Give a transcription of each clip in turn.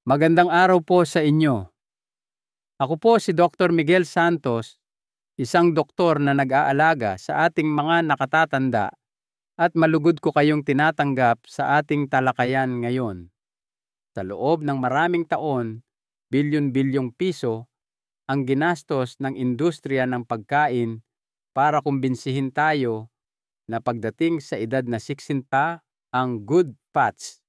Magandang araw po sa inyo. Ako po si Dr. Miguel Santos, isang doktor na nag-aalaga sa ating mga nakatatanda at malugod ko kayong tinatanggap sa ating talakayan ngayon. Sa loob ng maraming taon, bilyon-bilyong piso ang ginastos ng industriya ng pagkain para kumbinsihin tayo na pagdating sa edad na 60 ang good fats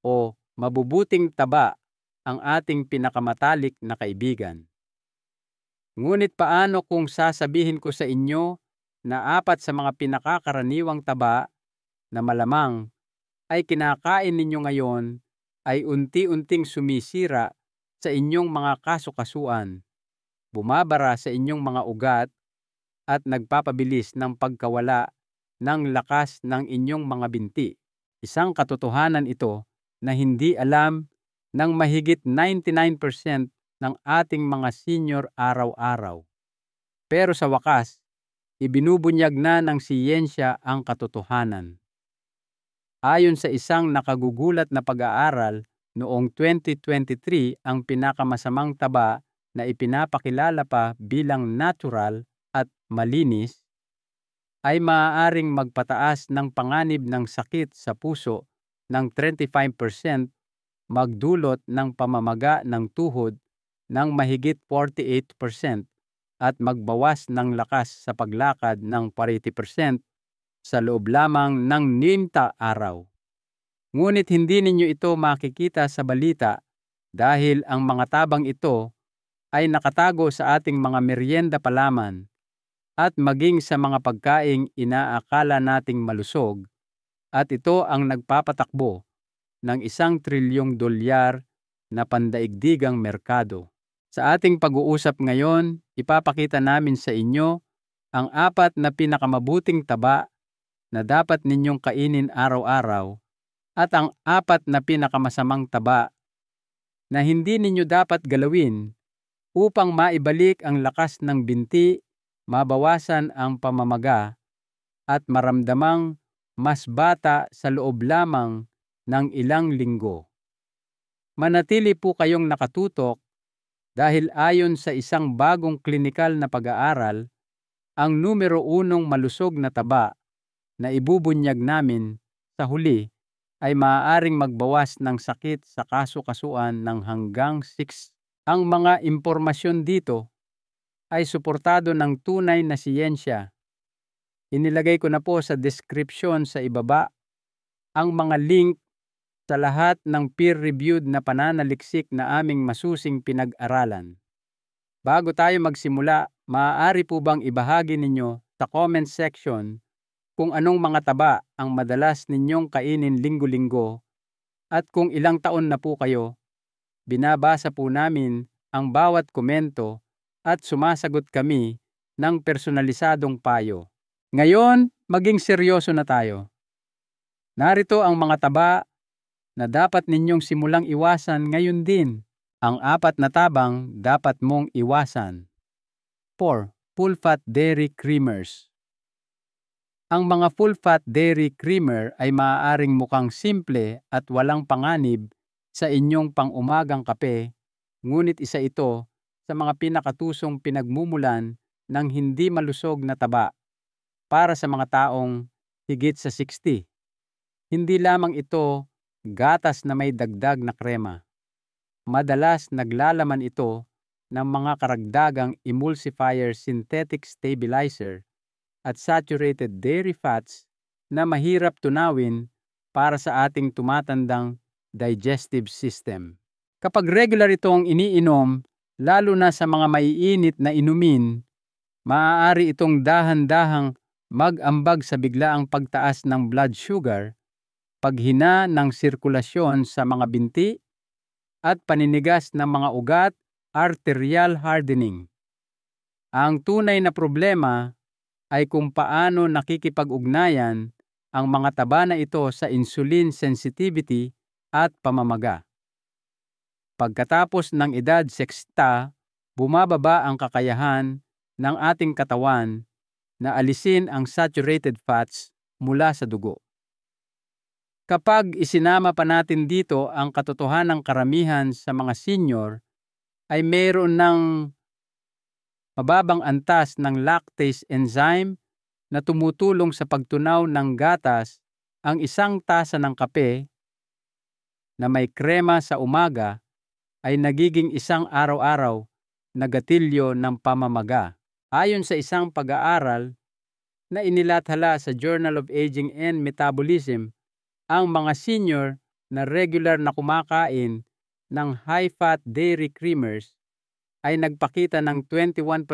o mabubuting taba ang ating pinakamatalik na kaibigan. Ngunit paano kung sasabihin ko sa inyo na 4 sa mga pinakakaraniwang taba na malamang ay kinakain ninyo ngayon ay unti-unting sumisira sa inyong mga kasukasuan, bumabara sa inyong mga ugat at nagpapabilis ng pagkawala ng lakas ng inyong mga binti. Isang katotohanan ito na hindi alam ng mahigit 99% ng ating mga senior araw-araw. Pero sa wakas, ibinubunyag na ng siyensya ang katotohanan. Ayon sa isang nakagugulat na pag-aaral, noong 2023 ang pinakamasamang taba na ipinapakilala pa bilang natural at malinis ay maaaring magpataas ng panganib ng sakit sa puso ng 35%, magdulot ng pamamaga ng tuhod ng mahigit 48% at magbawas ng lakas sa paglakad ng 40% sa loob lamang ng 90 araw. Ngunit hindi ninyo ito makikita sa balita dahil ang mga tabang ito ay nakatago sa ating mga merienda pa lamang at maging sa mga pagkaing inaakala nating malusog, at ito ang nagpapatakbo ng $1 trilyong na pandaigdigang merkado. Sa ating pag-uusap ngayon, ipapakita namin sa inyo ang 4 na pinakamabuting taba na dapat ninyong kainin araw-araw at ang 4 na pinakamasamang taba na hindi ninyo dapat galawin upang maibalik ang lakas ng binti, mabawasan ang pamamaga at maramdamang mas bata sa loob lamang ng ilang linggo. Manatili po kayong nakatutok dahil ayon sa isang bagong klinikal na pag-aaral, ang numero 1 malusog na taba na ibubunyag namin sa huli ay maaaring magbawas ng sakit sa kasukasuan ng hanggang 6. Ang mga impormasyon dito ay suportado ng tunay na siyensya. Inilagay ko na po sa description sa ibaba ang mga link sa lahat ng peer-reviewed na pananaliksik na aming masusing pinag-aralan. Bago tayo magsimula, maaari po bang ibahagi ninyo sa comment section kung anong mga taba ang madalas ninyong kainin linggo-linggo at kung ilang taon na po kayo? Binabasa po namin ang bawat komento at sumasagot kami ng personalisadong payo. Ngayon, maging seryoso na tayo. Narito ang mga taba na dapat ninyong simulang iwasan ngayon din. Ang 4 na tabang dapat mong iwasan. 4. Full-fat dairy creamers. Ang mga full-fat dairy creamer ay maaaring mukhang simple at walang panganib sa inyong pang-umagang kape, ngunit isa ito sa mga pinakatusong pinagmumulan ng hindi malusog na taba para sa mga taong higit sa 60. Hindi lamang ito gatas na may dagdag na krema. Madalas naglalaman ito ng mga karagdagang emulsifier, synthetic stabilizer, at saturated dairy fats na mahirap tunawin para sa ating tumatandang digestive system. Kapag regular itong iniinom, lalo na sa mga maiinit na inumin, maaari itong dahan-dahang mag-ambag sa biglaang pagtaas ng blood sugar, paghina ng sirkulasyon sa mga binti, at paninigas ng mga ugat, arterial hardening. Ang tunay na problema ay kung paano nakikipag-ugnayan ang mga taba na ito sa insulin sensitivity at pamamaga. Pagkatapos ng edad 60, bumababa ang kakayahan ng ating katawan na alisin ang saturated fats mula sa dugo. Kapag isinama pa natin dito ang katotohanang karamihan sa mga senior ay mayroon ng mababang antas ng lactase enzyme na tumutulong sa pagtunaw ng gatas, ang isang tasa ng kape na may krema sa umaga ay nagiging isang araw-araw na gatilyo ng pamamaga. Ayon sa isang pag-aaral na inilathala sa Journal of Aging and Metabolism, ang mga senior na regular na kumakain ng high-fat dairy creamers ay nagpakita ng 21%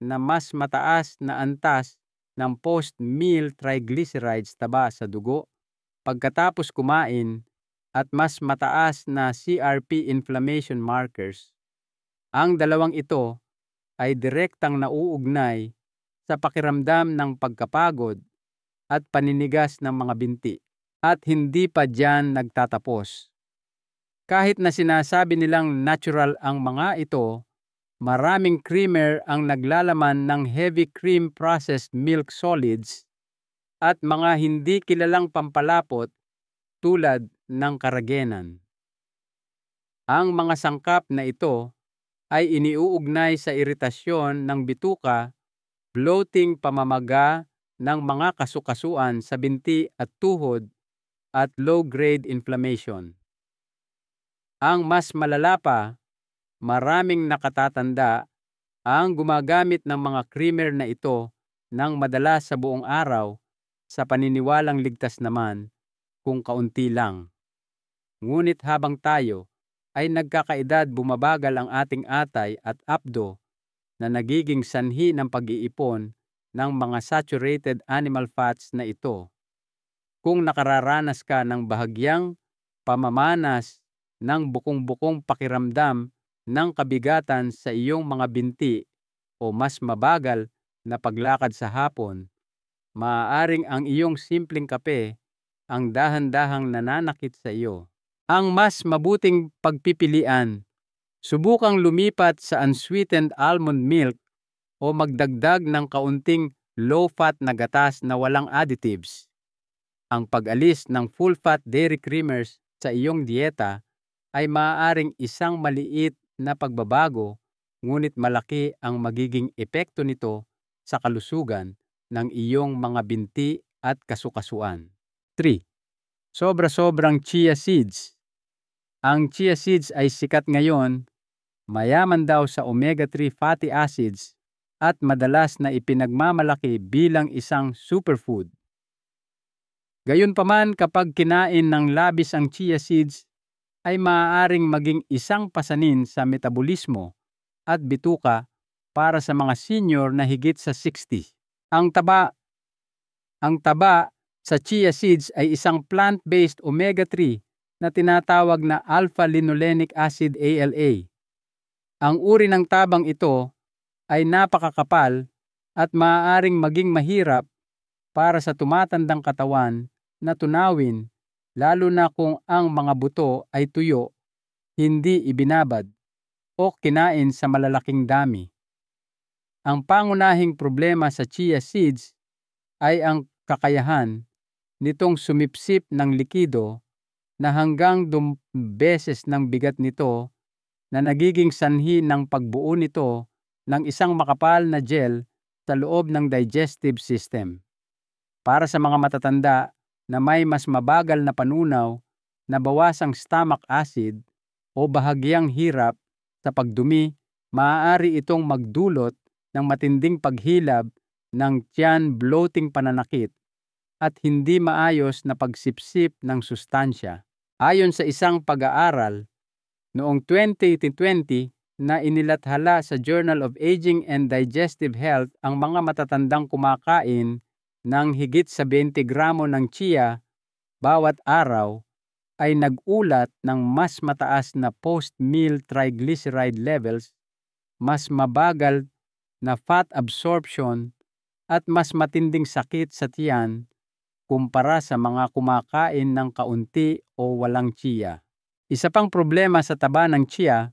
na mas mataas na antas ng post-meal triglycerides taba sa dugo pagkatapos kumain at mas mataas na CRP inflammation markers. Ang dalawang ito ay direktang nauugnay sa pakiramdam ng pagkapagod at paninigas ng mga binti. At hindi pa diyan nagtatapos. Kahit na sinasabi nilang natural ang mga ito, maraming creamer ang naglalaman ng heavy cream processed milk solids at mga hindi kilalang pampalapot tulad ng karagenan. Ang mga sangkap na ito ay iniuugnay sa iritasyon ng bituka, bloating, pamamaga ng mga kasukasuan sa binti at tuhod, at low-grade inflammation. Ang mas malala pa, maraming nakatatanda ang gumagamit ng mga creamer na ito ng madalas sa buong araw sa paniniwalang ligtas naman kung kaunti lang. Ngunit habang tayo ay nagkakaedad, bumabagal ang ating atay at apdo na nagiging sanhi ng pag-iipon ng mga saturated animal fats na ito. Kung nakararanas ka ng bahagyang pamamanas ng bukong-bukong pakiramdam ng kabigatan sa iyong mga binti o mas mabagal na paglakad sa hapon, maaaring ang iyong simpleng kape ang dahan-dahang nananakit sa iyo. Ang mas mabuting pagpipilian, subukang lumipat sa unsweetened almond milk o magdagdag ng kaunting low-fat na gatas na walang additives. Ang pag-alis ng full-fat dairy creamers sa iyong dieta ay maaaring isang maliit na pagbabago, ngunit malaki ang magiging epekto nito sa kalusugan ng iyong mga binti at kasukasuan. 3. Sobra-sobrang chia seeds. Ang chia seeds ay sikat ngayon, mayaman daw sa omega-3 fatty acids at madalas na ipinagmamalaki bilang isang superfood. Gayunpaman, kapag kinain ng labis ang chia seeds, ay maaaring maging isang pasanin sa metabolismo at bituka para sa mga senior na higit sa 60. Ang taba sa chia seeds ay isang plant-based omega-3 na tinatawag na alpha-linolenic acid ALA. Ang uri ng tabang ito ay napakakapal at maaaring maging mahirap para sa tumatandang katawan na tunawin, lalo na kung ang mga buto ay tuyo, hindi ibinabad, o kinain sa malalaking dami. Ang pangunahing problema sa chia seeds ay ang kakayahan nitong sumipsip ng likido na hanggang 2 beses ng bigat nito, na nagiging sanhi ng pagbuo nito ng isang makapal na gel sa loob ng digestive system. Para sa mga matatanda na may mas mabagal na panunaw, na bawasang stomach acid o bahagyang hirap sa pagdumi, maaari itong magdulot ng matinding paghilab ng tiyan, bloating, pananakit, at hindi maayos na pagsipsip ng sustansya. Ayon sa isang pag-aaral noong 2020 na inilathala sa Journal of Aging and Digestive Health, ang mga matatandang kumakain ng higit sa 20 gramo ng chia bawat araw ay nag-ulat ng mas mataas na post-meal triglyceride levels, mas mabagal na fat absorption, at mas matinding sakit sa tiyan kumpara sa mga kumakain ng kaunti o walang chia. Isa pang problema sa taba ng chia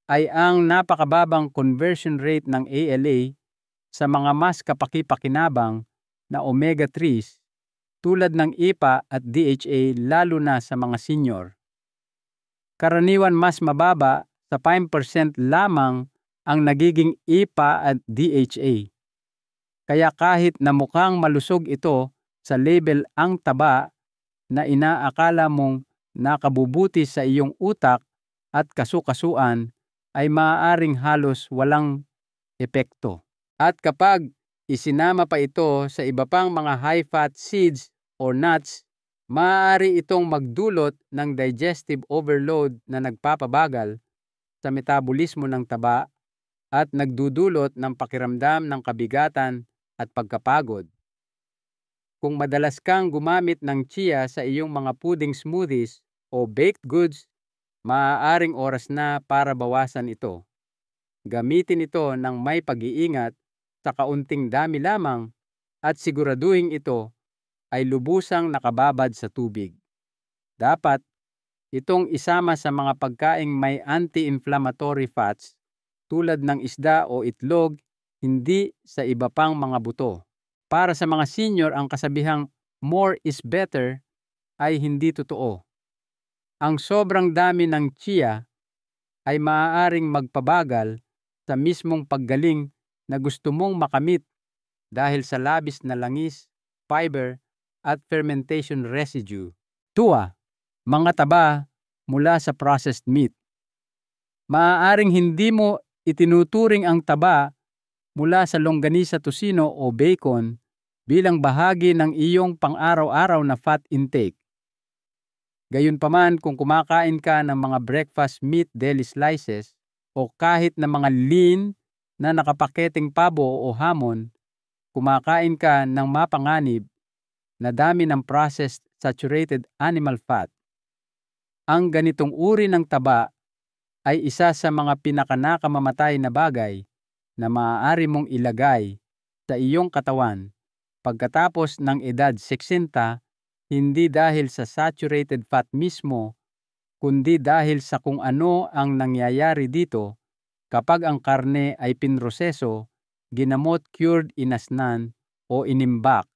ay ang napakababang conversion rate ng ALA sa mga mas kapaki-pakinabang na omega-3s tulad ng IPA at DHA lalo na sa mga senior. Karaniwan mas mababa sa 5% lamang ang nagiging IPA at DHA. Kaya kahit na mukhang malusog ito sa label ang taba na inaakala mong nakabubuti sa iyong utak at kasukasuan ay maaaring halos walang epekto. At kapag isinama pa ito sa iba pang mga high-fat seeds or nuts, maaari itong magdulot ng digestive overload na nagpapabagal sa metabolismo ng taba at nagdudulot ng pakiramdam ng kabigatan at pagkapagod. Kung madalas kang gumamit ng chia sa iyong mga pudding smoothies o baked goods, maaaring oras na para bawasan ito. Gamitin ito ng may pag-iingat sa kaunting dami lamang at siguraduhin ito ay lubusang nakababad sa tubig. Dapat itong isama sa mga pagkaing may anti-inflammatory fats tulad ng isda o itlog, hindi sa iba pang mga buto. Para sa mga senior, ang kasabihang more is better ay hindi totoo. Ang sobrang dami ng chia ay maaaring magpabagal sa mismong paggaling na gusto mong makamit dahil sa labis na langis, fiber, at fermentation residue. 2. Mga taba mula sa processed meat. Maaaring hindi mo itinuturing ang taba mula sa longganisa, tocino o bacon bilang bahagi ng iyong pang-araw-araw na fat intake. Gayunpaman, kung kumakain ka ng mga breakfast meat deli slices o kahit na mga lean na nakapaketeng pabo o hamon, kumakain ka ng mapanganib na dami ng processed saturated animal fat. Ang ganitong uri ng taba ay isa sa mga pinakanakamamatay na bagay na maaari mong ilagay sa iyong katawan pagkatapos ng edad 60, hindi dahil sa saturated fat mismo, kundi dahil sa kung ano ang nangyayari dito kapag ang karne ay pinroseso, ginamot, cured, inasnan, o inimbak.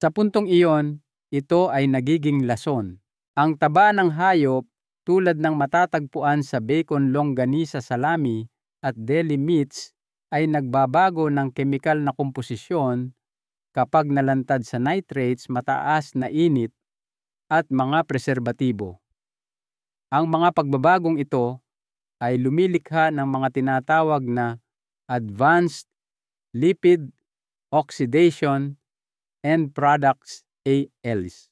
Sa puntong iyon, ito ay nagiging lason. Ang taba ng hayop tulad ng matatagpuan sa bacon, longganisa, salami, at deli meats ay nagbabago ng kemikal na komposisyon kapag nalantad sa nitrates, mataas na init, at mga preserbatibo. Ang mga pagbabagong ito ay lumilikha ng mga tinatawag na advanced lipid oxidation end products ALs.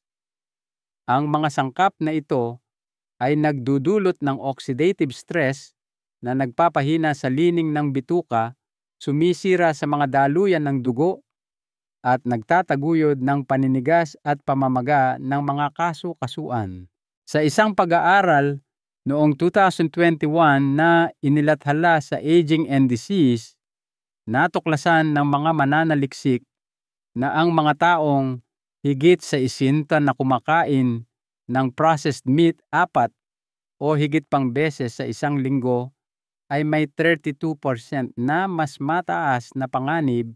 Ang mga sangkap na ito ay nagdudulot ng oxidative stress na nagpapahina sa lining ng bituka, sumisira sa mga daluyan ng dugo, at nagtataguyod ng paninigas at pamamaga ng mga kasu-kasuan. Sa isang pag-aaral noong 2021 na inilathala sa Aging and Disease, natuklasan ng mga mananaliksik na ang mga taong higit sa 60 na kumakain ng processed meat 4 o higit pang beses sa isang linggo ay may 32% na mas mataas na panganib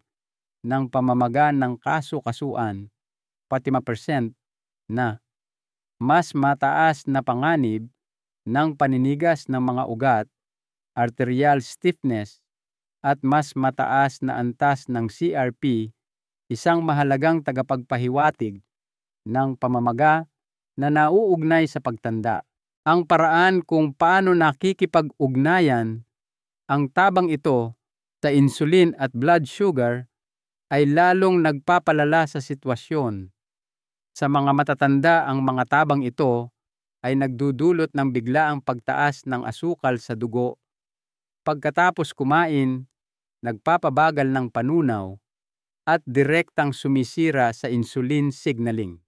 ng pamamaga ng kasu-kasuan, pati 5% na mas mataas na panganib ng paninigas ng mga ugat, arterial stiffness, at mas mataas na antas ng CRP, isang mahalagang tagapagpahiwatig ng pamamaga na nauugnay sa pagtanda. Ang paraan kung paano nakikipag-ugnayan ang tabang ito sa insulin at blood sugar ay lalong nagpapalala sa sitwasyon. Sa mga matatanda, ang mga tabang ito ay nagdudulot ng biglaang pagtaas ng asukal sa dugo. Pagkatapos kumain, nagpapabagal ng panunaw at direktang sumisira sa insulin signaling.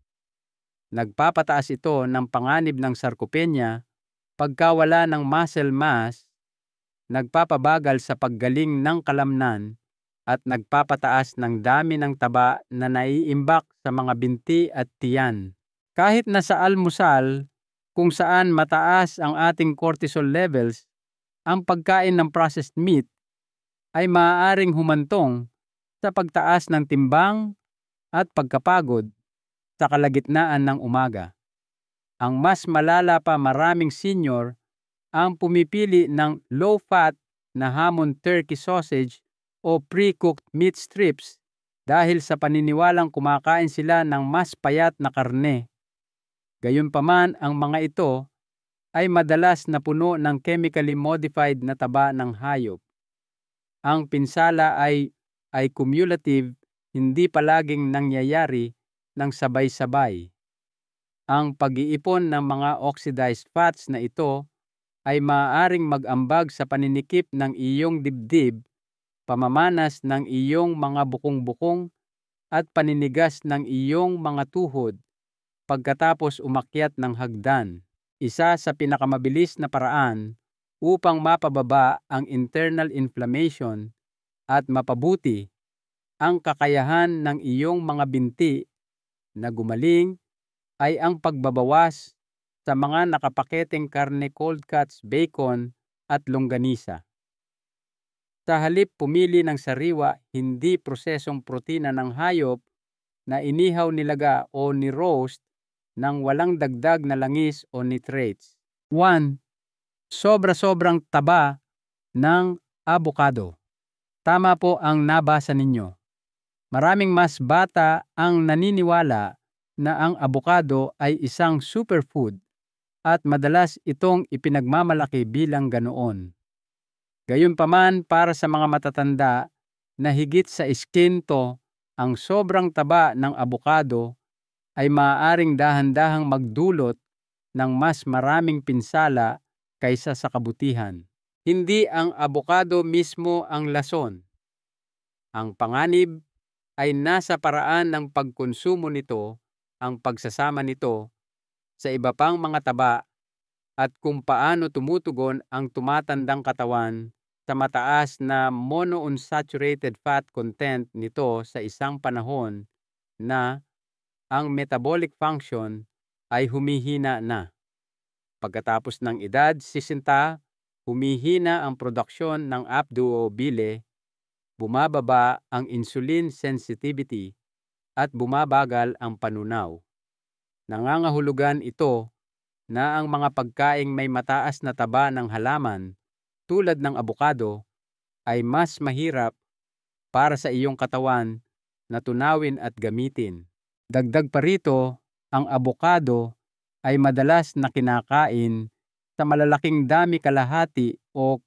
Nagpapataas ito ng panganib ng sarcopenia, pagkawala ng muscle mass, nagpapabagal sa paggaling ng kalamnan, at nagpapataas ng dami ng taba na naiimbak sa mga binti at tiyan. Kahit na sa almusal, kung saan mataas ang ating cortisol levels, ang pagkain ng processed meat ay maaaring humantong sa pagtaas ng timbang at pagkapagod. sa kalagitnaan ng umaga. Ang mas malala pa, maraming senior ang pumipili ng low-fat na hamon turkey sausage o pre-cooked meat strips dahil sa paniniwalang kumakain sila ng mas payat na karne. Gayunpaman, ang mga ito ay madalas na puno ng chemically modified na taba ng hayop. Ang pinsala ay cumulative, hindi palaging nangyayari ng sabay-sabay. Ang pag-iipon ng mga oxidized fats na ito ay maaaring mag-ambag sa paninikip ng iyong dibdib, pamamanas ng iyong mga bukong-bukong at paninigas ng iyong mga tuhod pagkatapos umakyat ng hagdan. Isa sa pinakamabilis na paraan upang mapababa ang internal inflammation at mapabuti ang kakayahan ng iyong mga binti na gumaling ay ang pagbabawas sa mga nakapaketeng karne, cold cuts, bacon at longganisa. Sa halip pumili ng sariwa, hindi prosesong protina ng hayop na inihaw, nilaga o ni-roast ng walang dagdag na langis o nitrates. 1. Sobra-sobrang taba ng abokado. Tama po ang nabasa ninyo. Maraming mas bata ang naniniwala na ang abokado ay isang superfood at madalas itong ipinagmamalaki bilang ganoon. Gayunpaman, para sa mga matatanda na higit sa iskinto, ang sobrang taba ng abokado ay maaaring dahan-dahang magdulot ng mas maraming pinsala kaysa sa kabutihan. Hindi ang abokado mismo ang lason. Ang panganib ay nasa paraan ng pagkonsumo nito, ang pagsasama nito sa iba pang mga taba at kung paano tumutugon ang tumatandang katawan sa mataas na monounsaturated fat content nito sa isang panahon na ang metabolic function ay humihina na. Pagkatapos ng edad 60, humihina ang produksyon ng apdo o bile, bumababa ang insulin sensitivity at bumabagal ang panunaw. Nangangahulugan ito na ang mga pagkaing may mataas na taba ng halaman tulad ng abokado ay mas mahirap para sa iyong katawan na tunawin at gamitin. Dagdag pa rito, ang abokado ay madalas na kinakain sa malalaking dami, kalahati o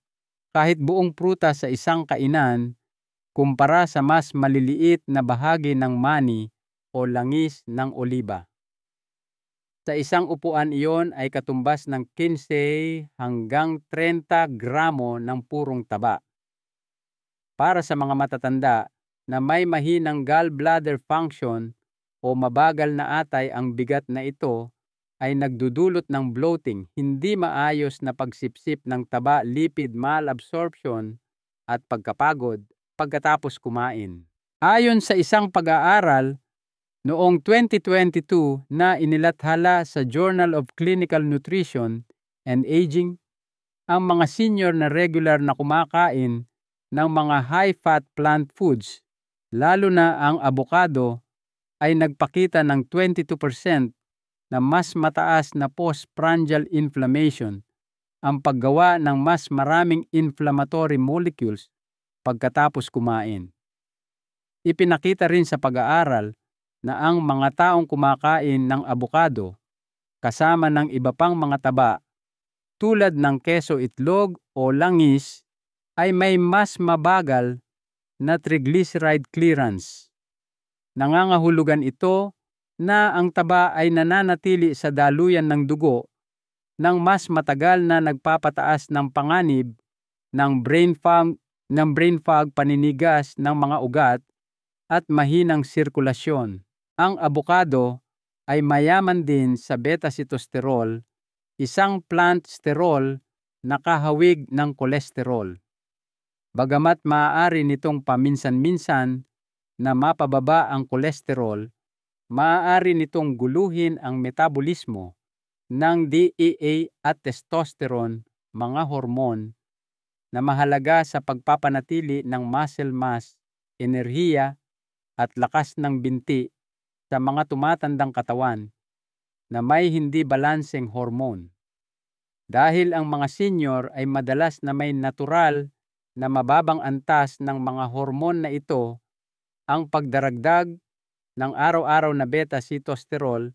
kahit buong prutas sa isang kainan kumpara sa mas maliliit na bahagi ng mani o langis ng oliba. Sa isang upuan, iyon ay katumbas ng 15 hanggang 30 gramo ng purong taba. Para sa mga matatanda na may mahinang gallbladder function o mabagal na atay, ang bigat na ito ay nagdudulot ng bloating, hindi maayos na pagsipsip ng taba, lipid malabsorption at pagkapagod pagkatapos kumain. Ayon sa isang pag-aaral noong 2022 na inilathala sa Journal of Clinical Nutrition and Aging, ang mga senior na regular na kumakain ng mga high-fat plant foods, lalo na ang abokado, ay nagpakita ng 22% na mas mataas na postprandial inflammation, ang paggawa ng mas maraming inflammatory molecules pagkatapos kumain. Ipinakita rin sa pag-aaral na ang mga taong kumakain ng abokado kasama ng iba pang mga taba tulad ng keso, itlog o langis ay may mas mabagal na triglyceride clearance. Nangangahulugan ito na ang taba ay nananatili sa daluyan ng dugo ng mas matagal na nagpapataas ng panganib ng brain fog, paninigas ng mga ugat at mahinang sirkulasyon. Ang abokado ay mayaman din sa beta-sitosterol, isang plant sterol na kahawig ng kolesterol. Bagamat maaari nitong paminsan-minsan na mapababa ang kolesterol, maaari nitong guluhin ang metabolismo ng DHA at testosterone, mga hormone na mahalaga sa pagpapanatili ng muscle mass, enerhiya at lakas ng binti sa mga tumatandang katawan na may hindi balanseng hormone. Dahil ang mga senior ay madalas na may natural na mababang antas ng mga hormone na ito, ang pagdaragdag ng araw-araw na beta-sitosterol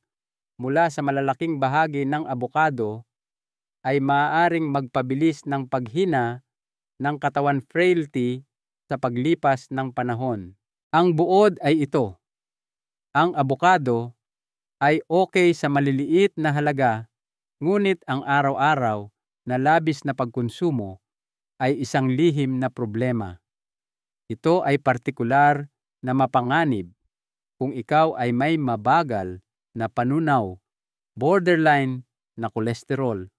mula sa malalaking bahagi ng abokado ay maaaring magpabilis ng paghina ng katawan frailty sa paglipas ng panahon. Ang buod ay ito. Ang abokado ay okay sa maliliit na halaga, ngunit ang araw-araw na labis na pagkonsumo ay isang lihim na problema. Ito ay partikular na mapanganib kung ikaw ay may mabagal na panunaw, borderline na kolesterol,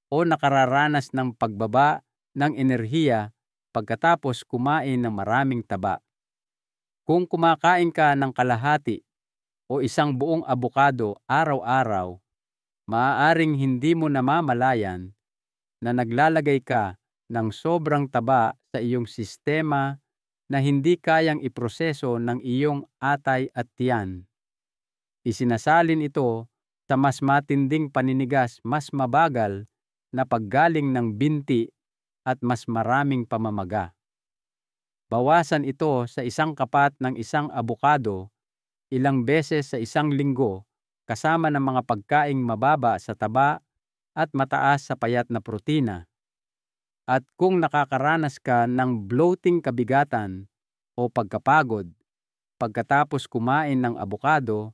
o nakararanas ng pagbaba ng enerhiya pagkatapos kumain ng maraming taba. Kung kumakain ka ng kalahati o isang buong abokado araw-araw, maaaring hindi mo namamalayan na naglalagay ka ng sobrang taba sa iyong sistema na hindi kayang iproseso ng iyong atay at tiyan. Isinasalin ito sa mas matinding paninigas, mas mabagal na paggaling ng binti at mas maraming pamamaga. Bawasan ito sa isang kapat ng isang abokado ilang beses sa isang linggo kasama ng mga pagkaing mababa sa taba at mataas sa payat na protina. At kung nakakaranas ka ng bloating kabigatan o pagkapagod pagkatapos kumain ng abokado,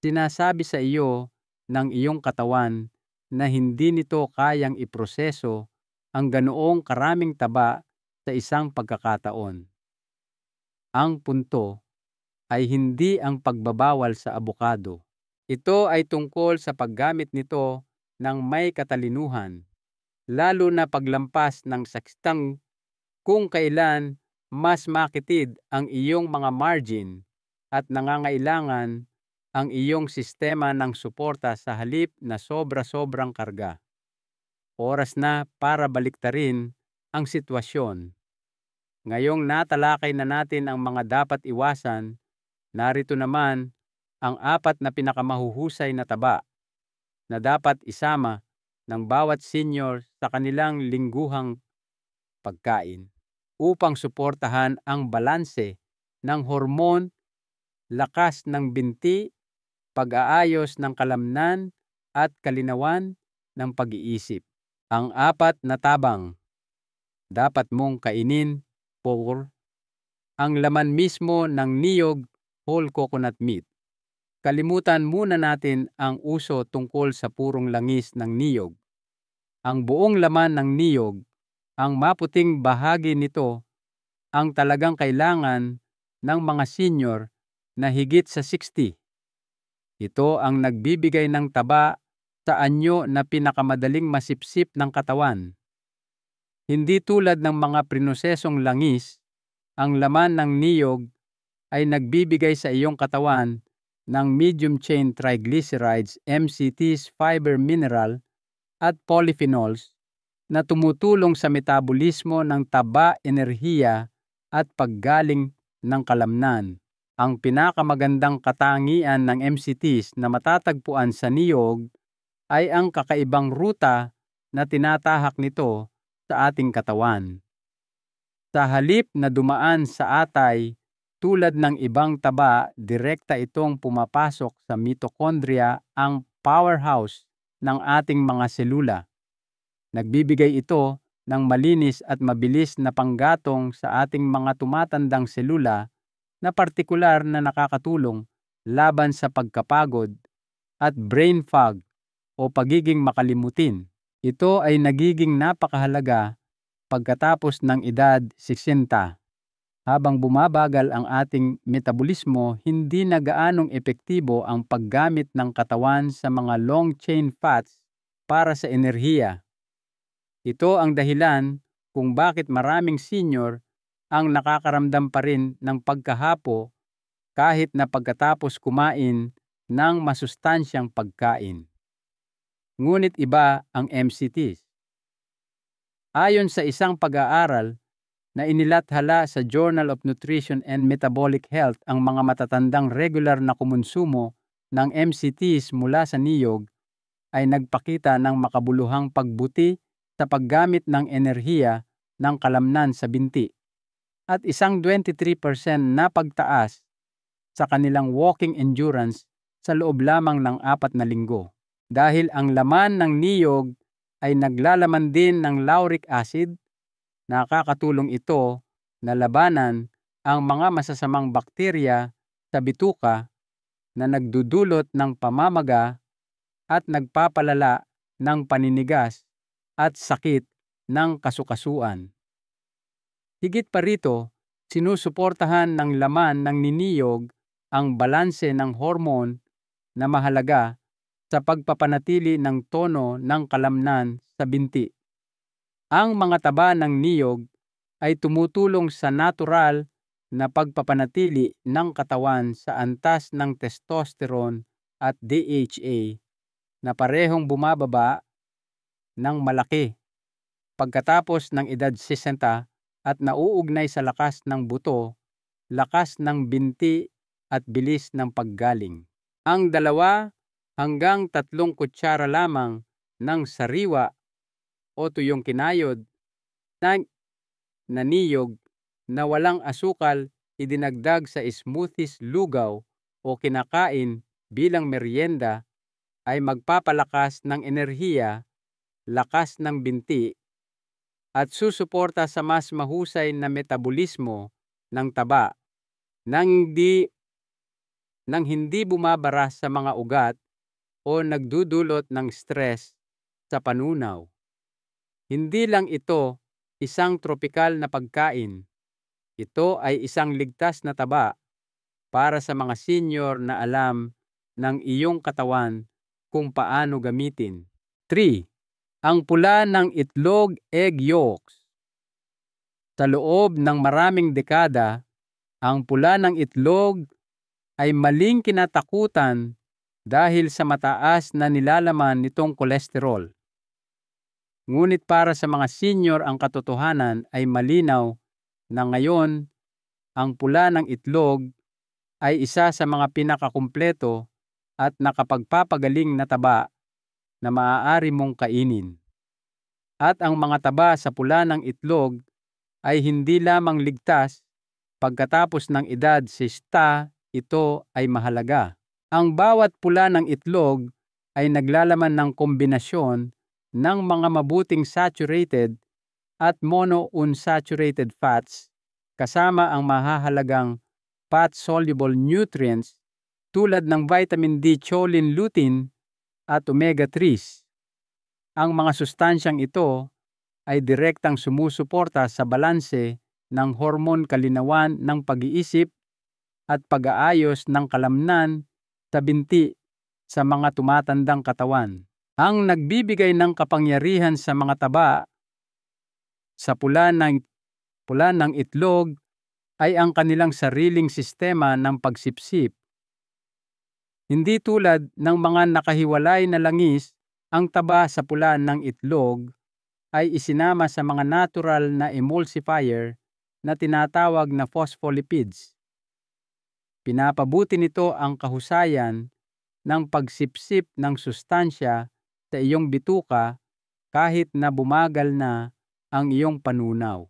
sinasabi sa iyo ng iyong katawan na hindi nito kayang iproseso ang ganoong karaming taba sa isang pagkakataon. Ang punto ay hindi ang pagbabawal sa abokado. Ito ay tungkol sa paggamit nito ng may katalinuhan, lalo na paglampas ng saktang kung kailan mas makitid ang iyong mga margin at nangangailangan ang iyong sistema ng suporta sa halip na sobra-sobrang karga. Oras na para baliktarin ang sitwasyon. Ngayong natalakay na natin ang mga dapat iwasan, narito naman ang 4 na pinakamahuhusay na taba na dapat isama ng bawat senior sa kanilang lingguhang pagkain upang suportahan ang balanse ng hormone, lakas ng binti, pag-aayos ng kalamnan at kalinawan ng pag-iisip. Ang 4 na tabang dapat mong kainin for ang laman mismo ng niyog whole coconut meat. Kalimutan muna natin ang uso tungkol sa purong langis ng niyog. Ang buong laman ng niyog, ang maputing bahagi nito, ang talagang kailangan ng mga senior na higit sa 60. Ito ang nagbibigay ng taba sa anyo na pinakamadaling masipsip ng katawan. Hindi tulad ng mga prinosesong langis, ang laman ng niyog ay nagbibigay sa iyong katawan ng medium-chain triglycerides, MCTs, fiber mineral, at polyphenols na tumutulong sa metabolismo ng taba, enerhiya, at paggaling ng kalamnan. Ang pinakamagandang katangian ng MCTs na matatagpuan sa niyog ay ang kakaibang ruta na tinatahak nito sa ating katawan. Sa halip na dumaan sa atay tulad ng ibang taba, direkta itong pumapasok sa mitochondria, ang powerhouse ng ating mga selula. Nagbibigay ito ng malinis at mabilis na panggatong sa ating mga tumatandang selula na partikular na nakakatulong laban sa pagkapagod at brain fog o pagiging makalimutin. Ito ay nagiging napakahalaga pagkatapos ng edad 60. Habang bumabagal ang ating metabolismo, hindi na gaanong epektibo ang paggamit ng katawan sa mga long-chain fats para sa enerhiya. Ito ang dahilan kung bakit maraming senior ang nakakaramdam pa rin ng pagkahapo kahit na pagkatapos kumain ng masustansyang pagkain. Ngunit iba ang MCTs. Ayon sa isang pag-aaral na inilathala sa Journal of Nutrition and Metabolic Health ang mga matatandang regular na kumonsumo ng MCTs mula sa niyog ay nagpakita ng makabuluhang pagbuti sa paggamit ng enerhiya ng kalamnan sa binti at isang 23% na pagtaas sa kanilang walking endurance sa loob lamang ng 4 na linggo. Dahil ang laman ng niyog ay naglalaman din ng lauric acid, nakakatulong ito na labanan ang mga masasamang bakterya sa bituka na nagdudulot ng pamamaga at nagpapalala ng paninigas at sakit ng kasukasuan. Higit pa rito, sinusuportahan ng laman ng niniyog ang balanse ng hormone na mahalaga sa pagpapanatili ng tono ng kalamnan sa binti. Ang mga taba ng niyog ay tumutulong sa natural na pagpapanatili ng katawan sa antas ng testosterone at DHA na parehong bumababa ng malaki pagkatapos ng edad 60 at nauugnay sa lakas ng buto, lakas ng binti at bilis ng paggaling. Ang 2 hanggang 3 kutsara lamang ng sariwa o tuyong kinayod na niyog na walang asukal idinagdag sa smoothies, lugaw o kinakain bilang merienda ay magpapalakas ng enerhiya, lakas ng binti at susuporta sa mas mahusay na metabolismo ng taba nang hindi bumabara sa mga ugat o nagdudulot ng stress sa panunaw. Hindi lang ito isang tropikal na pagkain. Ito ay isang ligtas na taba para sa mga senior na alam ng iyong katawan kung paano gamitin. 3. Ang pula ng itlog egg yolks. Sa loob ng maraming dekada, ang pula ng itlog ay maling kinatakutan dahil sa mataas na nilalaman nitong kolesterol. Ngunit para sa mga senior ang katotohanan ay malinaw na ngayon ang pula ng itlog ay isa sa mga pinakakumpleto at nakapagpapagaling na taba na maaari mong kainin. At ang mga taba sa pula ng itlog ay hindi lamang ligtas pagkatapos ng edad 60, ito ay mahalaga. Ang bawat pula ng itlog ay naglalaman ng kombinasyon ng mga mabuting saturated at monounsaturated fats kasama ang mahahalagang fat-soluble nutrients tulad ng vitamin D, choline, lutein at omega-3s. Ang mga sustansyang ito ay direktang sumusuporta sa balanse ng hormone kalinawan ng pag-iisip at pag-aayos ng kalamnan sa binti sa mga tumatandang katawan. Ang nagbibigay ng kapangyarihan sa mga taba sa pula ng itlog ay ang kanilang sariling sistema ng pagsipsip. Hindi tulad ng mga nakahiwalay na langis, ang taba sa pula ng itlog ay isinama sa mga natural na emulsifier na tinatawag na phospholipids. Pinapabuti nito ang kahusayan ng pagsipsip ng sustansya sa iyong bituka kahit na bumagal na ang iyong panunaw.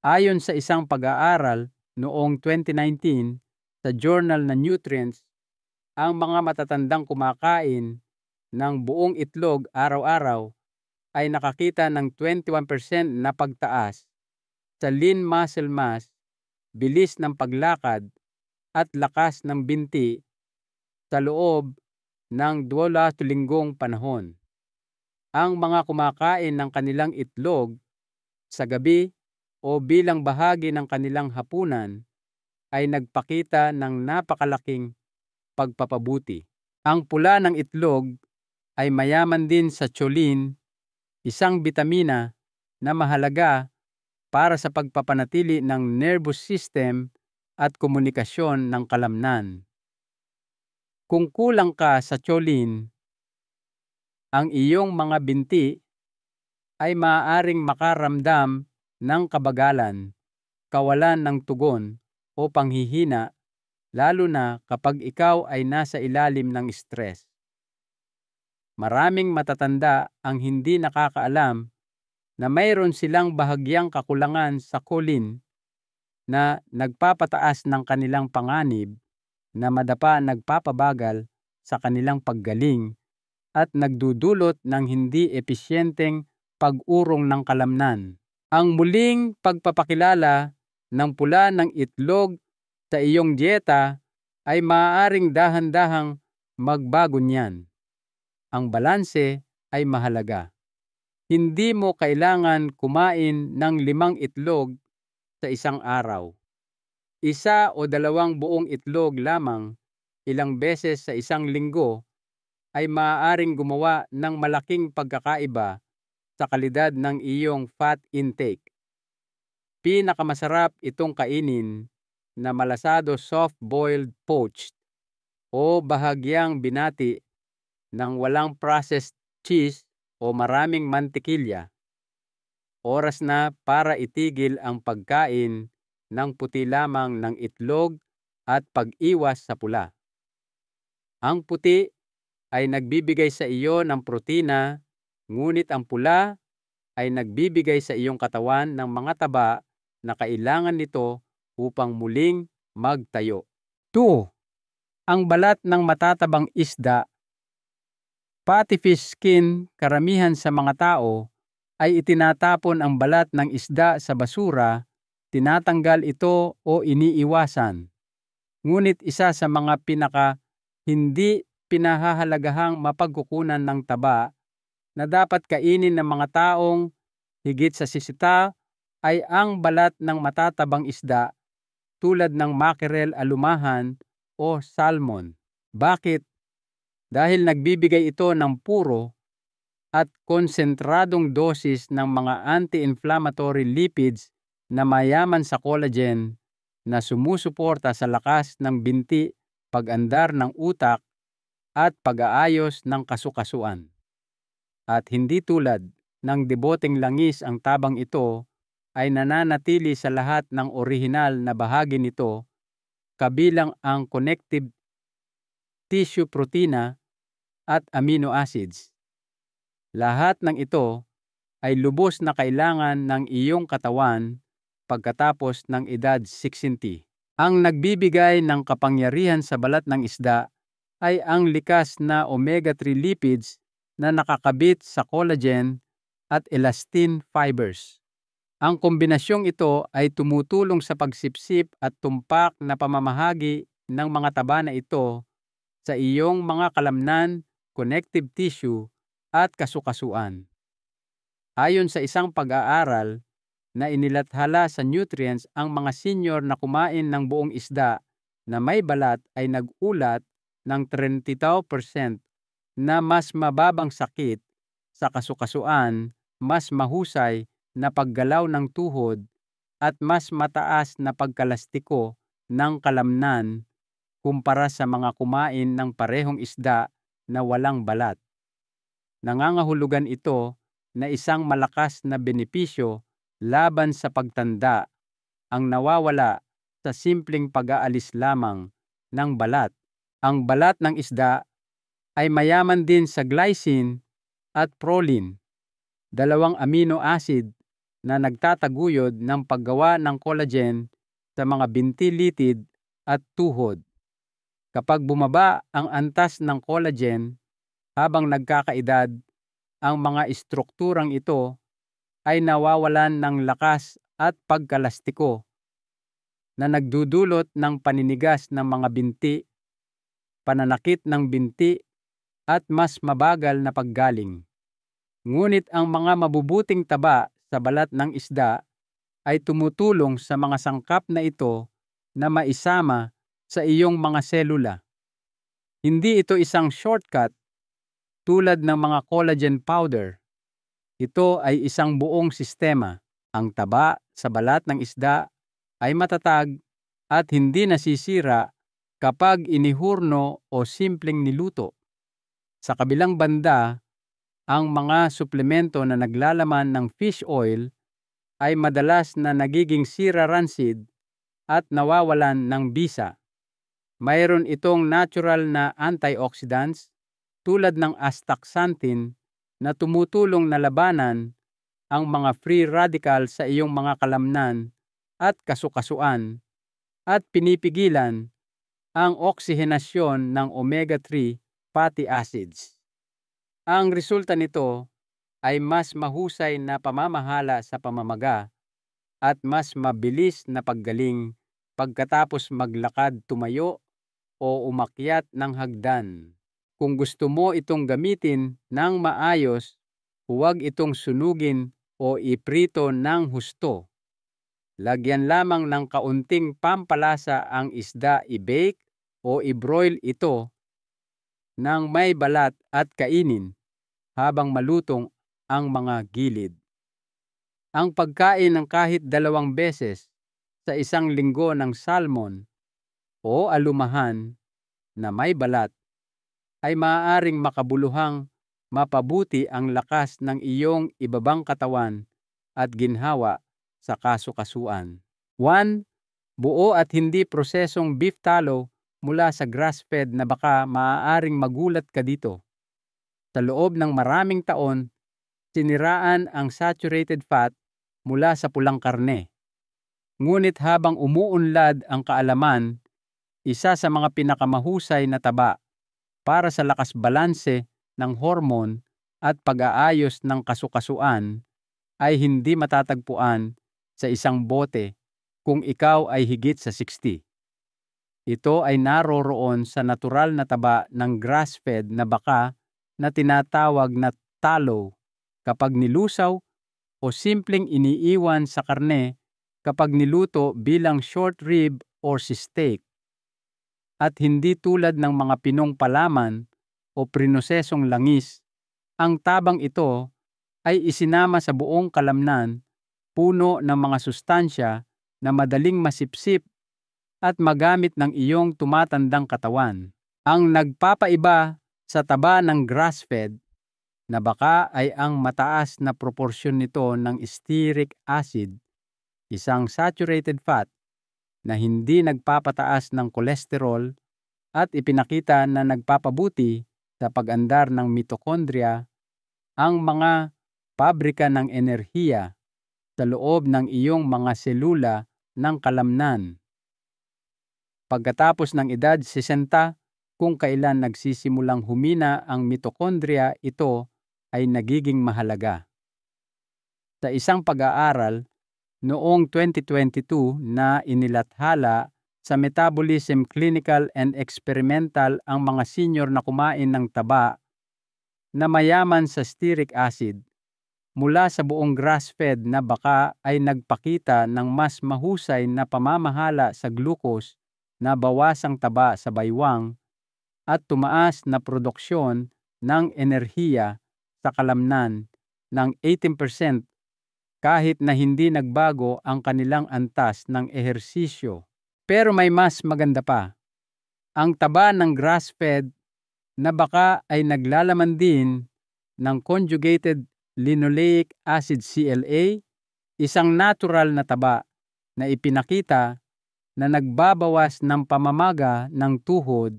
Ayon sa isang pag-aaral noong 2019 sa Journal na Nutrients, ang mga matatandang kumakain ng buong itlog araw-araw ay nakakita ng 21% na pagtaas sa lean muscle mass, bilis ng paglakad at lakas ng binti sa loob ng 12 linggong panahon. Ang mga kumakain ng kanilang itlog sa gabi o bilang bahagi ng kanilang hapunan ay nagpakita ng napakalaking pagpapabuti. Ang pula ng itlog ay mayaman din sa choline, isang bitamina na mahalaga para sa pagpapanatili ng nervous system at komunikasyon ng kalamnan. Kung kulang ka sa choline, ang iyong mga binti ay maaaring makaramdam ng kabagalan, kawalan ng tugon o panghihina, lalo na kapag ikaw ay nasa ilalim ng stress. Maraming matatanda ang hindi nakakaalam na mayroon silang bahagyang kakulangan sa kolin na nagpapataas ng kanilang panganib, na madapa nagpapabagal sa kanilang paggaling at nagdudulot ng hindi episyenteng pag-urong ng kalamnan. Ang muling pagpapakilala ng pula ng itlog sa iyong dieta ay maaaring dahan-dahang magbago niyan. Ang balanse ay mahalaga. Hindi mo kailangan kumain ng 5 itlog sa isang araw. 1 o 2 buong itlog lamang ilang beses sa isang linggo ay maaaring gumawa ng malaking pagkakaiba sa kalidad ng iyong fat intake. Pinakamasarap itong kainin na malasado soft-boiled poached o bahagyang binati ng walang processed cheese o maraming mantikilya. Oras na para itigil ang pagkain ng puti lamang ng itlog at pag-iwas sa pula. Ang puti ay nagbibigay sa iyo ng protina, ngunit ang pula ay nagbibigay sa iyong katawan ng mga taba na kailangan nito upang muling magtayo. 2. Ang balat ng matatabang isda. Pati fish skin, karamihan sa mga tao ay itinatapon ang balat ng isda sa basura, tinatanggal ito o iniiwasan. Ngunit isa sa mga hindi pinahahalagahang mapagkukunan ng taba na dapat kainin ng mga taong higit sa sisita ay ang balat ng matatabang isda tulad ng mackerel, alumahan o salmon. Bakit? Dahil nagbibigay ito ng puro at konsentradong dosis ng mga anti-inflammatory lipids na mayaman sa collagen na sumusuporta sa lakas ng binti, pag-andar ng utak at pag-aayos ng kasukasuan. At hindi tulad ng deboteng langis, ang tabang ito ay nananatili sa lahat ng orihinal na bahagi nito, kabilang ang connective tissue protina at amino acids. Lahat ng ito ay lubos na kailangan ng iyong katawan pagkatapos ng edad 60. Ang nagbibigay ng kapangyarihan sa balat ng isda ay ang likas na omega-3 lipids na nakakabit sa collagen at elastin fibers. Ang kombinasyong ito ay tumutulong sa pagsipsip at tumpak na pamamahagi ng mga taba na ito sa iyong mga kalamnan, connective tissue at kasukasuan. Ayon sa isang pag-aaral na inilathala sa Nutrients, ang mga senior na kumain ng buong isda na may balat ay nag-ulat ng 32% na mas mababang sakit sa kasukasuan, mas mahusay na paggalaw ng tuhod at mas mataas na pagkalastiko ng kalamnan kumpara sa mga kumain ng parehong isda na walang balat. Nangangahulugan ito na isang malakas na benepisyo laban sa pagtanda ang nawawala sa simpleng pag-aalis lamang ng balat. Ang balat ng isda ay mayaman din sa glycine at proline, 2 amino acid na nagtataguyod ng paggawa ng collagen sa mga binti, litid at tuhod. Kapag bumaba ang antas ng collagen habang nagkakaedad, ang mga estrukturang ito ay nawawalan ng lakas at pagkalastiko na nagdudulot ng paninigas ng mga binti, pananakit ng binti at mas mabagal na paggaling. Ngunit ang mga mabubuting taba sa balat ng isda ay tumutulong sa mga sangkap na ito na maisama sa iyong mga selula. Hindi ito isang shortcut tulad ng mga collagen powder. Ito ay isang buong sistema. Ang taba sa balat ng isda ay matatag at hindi nasisira kapag inihurno o simpleng niluto. Sa kabilang banda, ang mga suplemento na naglalaman ng fish oil ay madalas na nagiging sira-ransid at nawawalan ng bisa. Mayroon itong natural na antioxidants tulad ng astaxanthin na tumutulong na labanan ang mga free radical sa iyong mga kalamnan at kasukasuan at pinipigilan ang oksihenasyon ng omega-3 fatty acids. Ang resulta nito ay mas mahusay na pamamahala sa pamamaga at mas mabilis na paggaling pagkatapos maglakad, tumayo o umakyat ng hagdan. Kung gusto mo itong gamitin ng maayos, huwag itong sunugin o iprito ng husto. Lagyan lamang ng kaunting pampalasa ang isda, i-bake o i-broil ito ng may balat at kainin habang malutong ang mga gilid. Ang pagkain ng kahit 2 beses sa isang linggo ng salmon o alumahan na may balat ay maaaring makabuluhang mapabuti ang lakas ng iyong ibabang katawan at ginhawa sa kasukasuan. 1. Buo at hindi prosesong beef tallow mula sa grass-fed na baka maaaring magulat ka dito. Sa loob ng maraming taon, siniraan ang saturated fat mula sa pulang karne. Ngunit habang umuunlad ang kaalaman, isa sa mga pinakamahusay na taba para sa lakas balanse ng hormone at pag-aayos ng kasukasuan ay hindi matatagpuan sa isang bote kung ikaw ay higit sa 60. Ito ay naroroon sa natural na taba ng grass-fed na baka na tinatawag na tallow kapag nilusaw o simpleng iniiwan sa karne kapag niluto bilang short rib or steak. At hindi tulad ng mga pinong palaman o prinosesong langis, ang tabang ito ay isinama sa buong kalamnan, puno ng mga sustansya na madaling masipsip at magamit ng iyong tumatandang katawan. Ang nagpapaiba sa taba ng grass-fed na baka ay ang mataas na proporsyon nito ng stearic acid, isang saturated fat na hindi nagpapataas ng kolesterol at ipinakita na nagpapabuti sa pag-andar ng mitokondria, ang mga pabrika ng enerhiya sa loob ng iyong mga selula ng kalamnan. Pagkatapos ng edad 60, kung kailan nagsisimulang humina ang mitokondria, ito ay nagiging mahalaga. Sa isang pag-aaral noong 2022 na inilathala sa Metabolism Clinical and Experimental ang mga senior na kumain ng taba na mayaman sa stearic acid mula sa buong grass-fed na baka ay nagpakita ng mas mahusay na pamamahala sa glucose na bawasang taba sa baywang at tumaas na produksyon ng enerhiya sa kalamnan ng 18% kahit na hindi nagbago ang kanilang antas ng ehersisyo. Pero may mas maganda pa. Ang taba ng grass-fed na baka ay naglalaman din ng conjugated linoleic acid CLA, isang natural na taba na ipinakita na nagbabawas ng pamamaga ng tuhod,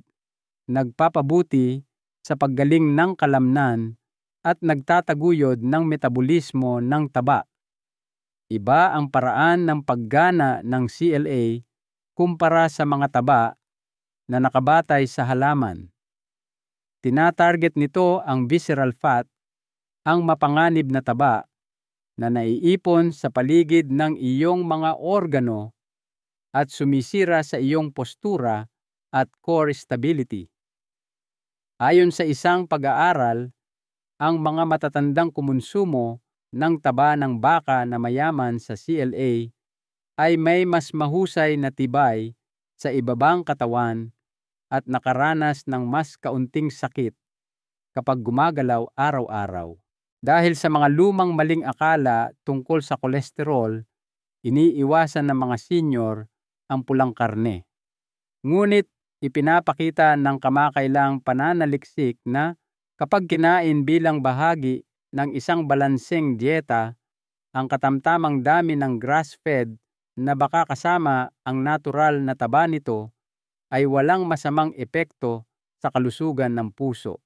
nagpapabuti sa paggaling ng kalamnan at nagtataguyod ng metabolismo ng taba. Iba ang paraan ng paggana ng CLA kumpara sa mga taba na nakabatay sa halaman. Tinatarget nito ang visceral fat, ang mapanganib na taba na naiipon sa paligid ng iyong mga organo at sumisira sa iyong postura at core stability. Ayon sa isang pag-aaral, ang mga matatandang kumonsumo ng taba ng baka na mayaman sa CLA ay may mas mahusay na tibay sa ibabang katawan at nakaranas ng mas kaunting sakit kapag gumagalaw araw-araw. Dahil sa mga lumang maling akala tungkol sa kolesterol, iniiwasan ng mga senior ang pulang karne. Ngunit ipinapakita ng kamakailang pananaliksik na kapag kinain bilang bahagi ng isang balanseng dieta, ang katamtamang dami ng grass-fed na baka kasama ang natural na taba nito ay walang masamang epekto sa kalusugan ng puso.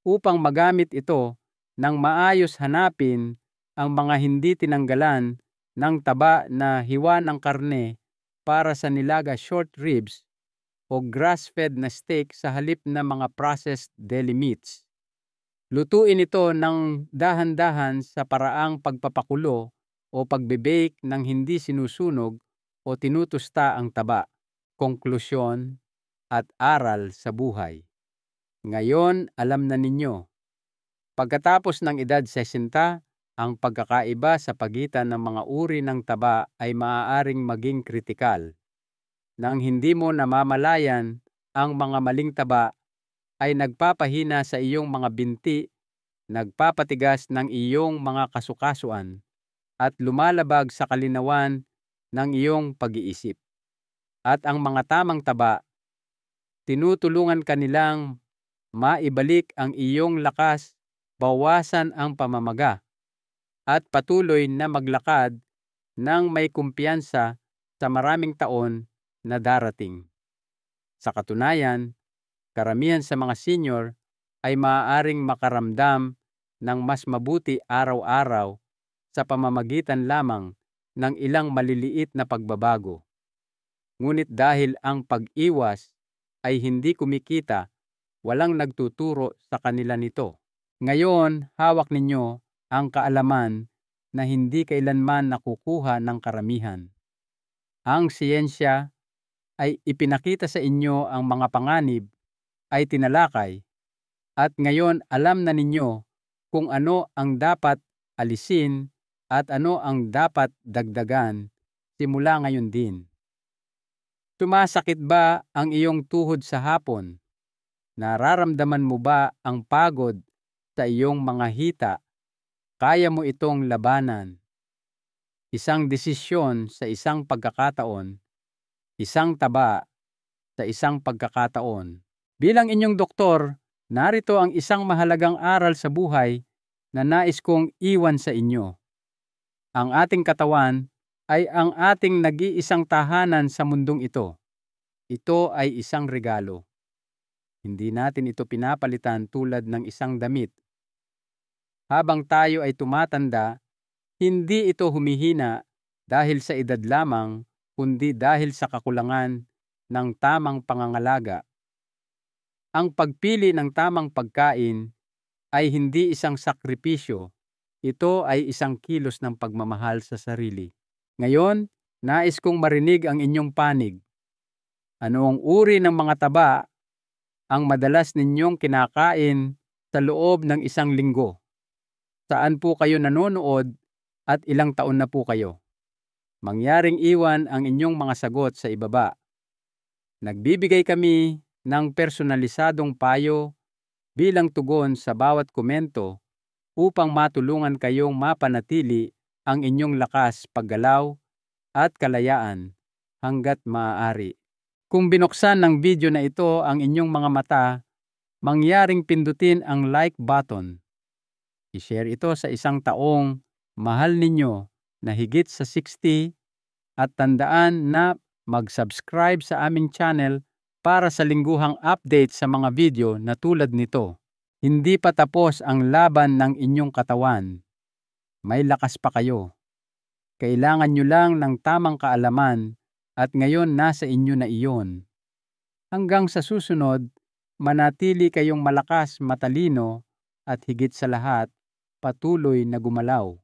Upang magamit ito nang maayos, hanapin ang mga hindi tinanggalan ng taba na hiwa ng karne para sa nilaga short ribs o grass-fed na steak sa halip na mga processed deli meats. Lutuin ito ng dahan-dahan sa paraang pagpapakulo o pagbe-bake ng hindi sinusunog o tinutusta ang taba. Konklusyon at aral sa buhay. Ngayon, alam na ninyo. Pagkatapos ng edad 60, ang pagkakaiba sa pagitan ng mga uri ng taba ay maaaring maging kritikal. Nang hindi mo namamalayan, ang mga maling taba ay nagpapahina sa iyong mga binti, nagpapatigas ng iyong mga kasukasuan, at lumalabag sa kalinawan ng iyong pag-iisip. At ang mga tamang taba, tinutulungan ka nilang maibalik ang iyong lakas, bawasan ang pamamaga, at patuloy na maglakad ng may kumpiyansa sa maraming taon na darating. Sa katunayan, karamihan sa mga senior ay maaaring makaramdam ng mas mabuti araw-araw sa pamamagitan lamang ng ilang maliliit na pagbabago. Ngunit dahil ang pag-iwas ay hindi kumikita, walang nagtuturo sa kanila nito. Ngayon, hawak ninyo ang kaalaman na hindi kailanman nakukuha ng karamihan. Ang siyensya ay ipinakita sa inyo, ang mga panganib ay tinalakay, at ngayon alam na ninyo kung ano ang dapat alisin at ano ang dapat dagdagan simula ngayon din. Sumasakit ba ang iyong tuhod sa hapon? Nararamdaman mo ba ang pagod sa iyong mga hita? Kaya mo itong labanan. Isang desisyon sa isang pagkakataon, isang taba sa isang pagkakataon. Bilang inyong doktor, narito ang isang mahalagang aral sa buhay na nais kong iwan sa inyo. Ang ating katawan ay ang ating nag-iisang tahanan sa mundong ito. Ito ay isang regalo. Hindi natin ito pinapalitan tulad ng isang damit. Habang tayo ay tumatanda, hindi ito humihina dahil sa edad lamang, kundi dahil sa kakulangan ng tamang pangangalaga. Ang pagpili ng tamang pagkain ay hindi isang sakripisyo. Ito ay isang kilos ng pagmamahal sa sarili. Ngayon, nais kong marinig ang inyong panig. Ano ang uri ng mga taba ang madalas ninyong kinakain sa loob ng isang linggo? Saan po kayo nanonood at ilang taon na po kayo? Mangyaring iwan ang inyong mga sagot sa ibaba. Nagbibigay kami ng personalisadong payo bilang tugon sa bawat komento upang matulungan kayong mapanatili ang inyong lakas, paggalaw at kalayaan hanggat maaari. Kung binuksan ng video na ito ang inyong mga mata, mangyaring pindutin ang like button. I-share ito sa isang taong mahal ninyo na higit sa 60 at tandaan na mag-subscribe sa aming channel para sa lingguhang update sa mga video na tulad nito. Hindi pa tapos ang laban ng inyong katawan. May lakas pa kayo. Kailangan nyo lang ng tamang kaalaman at ngayon nasa inyo na iyon. Hanggang sa susunod, manatili kayong malakas, matalino at higit sa lahat, patuloy na gumalaw.